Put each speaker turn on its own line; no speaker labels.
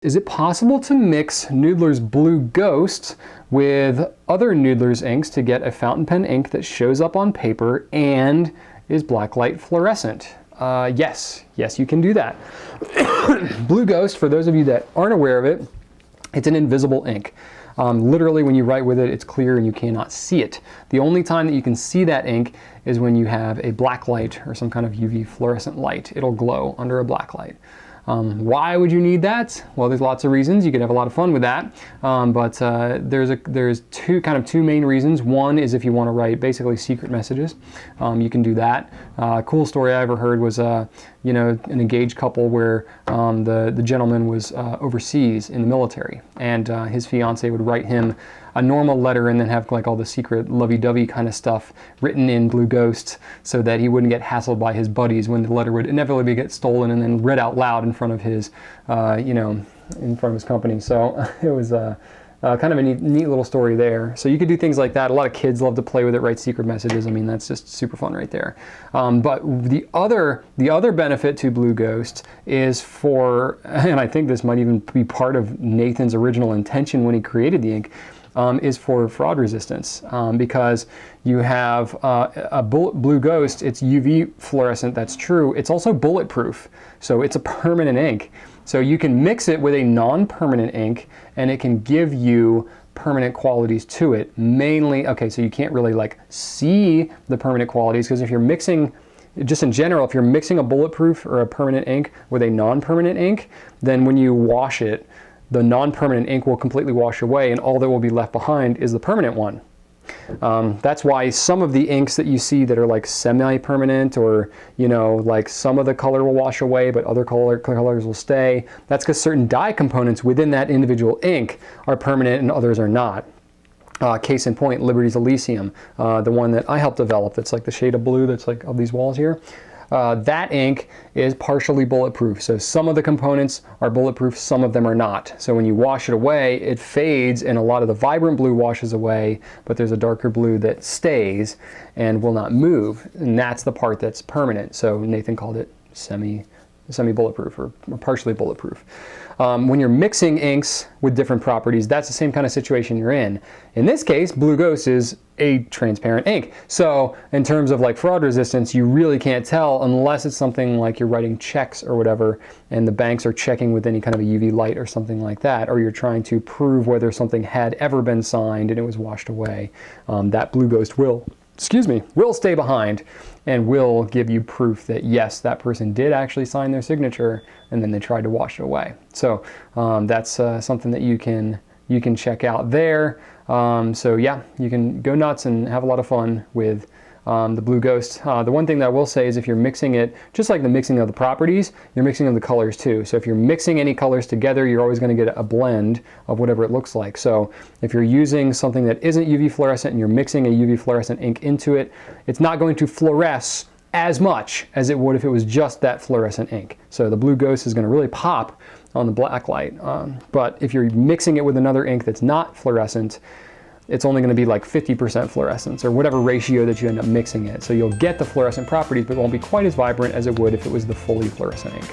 Is it possible to mix Noodler's Blue Ghost with other Noodler's inks to get a fountain pen ink that shows up on paper and is blacklight fluorescent? Yes, you can do that. Blue Ghost, for those of you that aren't aware of it, it's an invisible ink. Literally, when you write with it, it's clear and you cannot see it. The only time that you can see that ink is when you have a black light or some kind of UV fluorescent light. It'll glow under a black light. Why would you need that? Well, there's lots of reasons. You could have a lot of fun with that, but there's two main reasons. One is if you want to write basically secret messages, you can do that. Cool story I ever heard was an engaged couple where the gentleman was overseas in the military, and his fiance would write him a normal letter and then have like all the secret lovey-dovey kind of stuff written in Blue Ghost so that he wouldn't get hassled by his buddies when the letter would inevitably get stolen and then read out loud in front of his, in front of his company. So it was kind of a neat little story there. So you could do things like that. A lot of kids love to play with it, write secret messages. I mean, that's just super fun right there. But the other benefit to Blue Ghost is for, and I think this might even be part of Nathan's original intention when he created the ink, is for fraud resistance, because you have a Blue Ghost. It's UV fluorescent, that's true. It's also bulletproof, so it's a permanent ink. So you can mix it with a non-permanent ink and it can give you permanent qualities to it. Mainly, okay, so you can't really like see the permanent qualities, because if you're mixing, just in general, if you're mixing a bulletproof or a permanent ink with a non-permanent ink, then when you wash it, the non-permanent ink will completely wash away and all that will be left behind is the permanent one. That's why some of the inks that you see that are like semi-permanent, or like some of the color will wash away but other colors will stay. That's because certain dye components within that individual ink are permanent and others are not. Case in point, Liberty's Elysium, the one that I helped develop, that's like the shade of blue that's like of these walls here. That ink is partially bulletproof. So some of the components are bulletproof, some of them are not. So when you wash it away, it fades and a lot of the vibrant blue washes away, but there's a darker blue that stays and will not move. And that's the part that's permanent. So Nathan called it semi-bulletproof or partially bulletproof. When you're mixing inks with different properties, that's the same kind of situation you're in. In this case, Blue Ghost is a transparent ink. So in terms of like fraud resistance, you really can't tell unless it's something like you're writing checks or whatever, and the banks are checking with any kind of a UV light or something like that, or you're trying to prove whether something had ever been signed and it was washed away. That Blue Ghost will stay behind and will give you proof that yes, that person did actually sign their signature and then they tried to wash it away. So that's something that you can check out there. So yeah, you can go nuts and have a lot of fun with the Blue Ghost. The one thing that I will say is if you're mixing it, just like the mixing of the properties, you're mixing of the colors too. So if you're mixing any colors together, you're always going to get a blend of whatever it looks like. So if you're using something that isn't UV fluorescent and you're mixing a UV fluorescent ink into it, it's not going to fluoresce as much as it would if it was just that fluorescent ink. So the Blue Ghost is going to really pop on the black light. But if you're mixing it with another ink that's not fluorescent, it's only going to be like 50% fluorescence or whatever ratio that you end up mixing it. So you'll get the fluorescent properties, but it won't be quite as vibrant as it would if it was the fully fluorescent ink.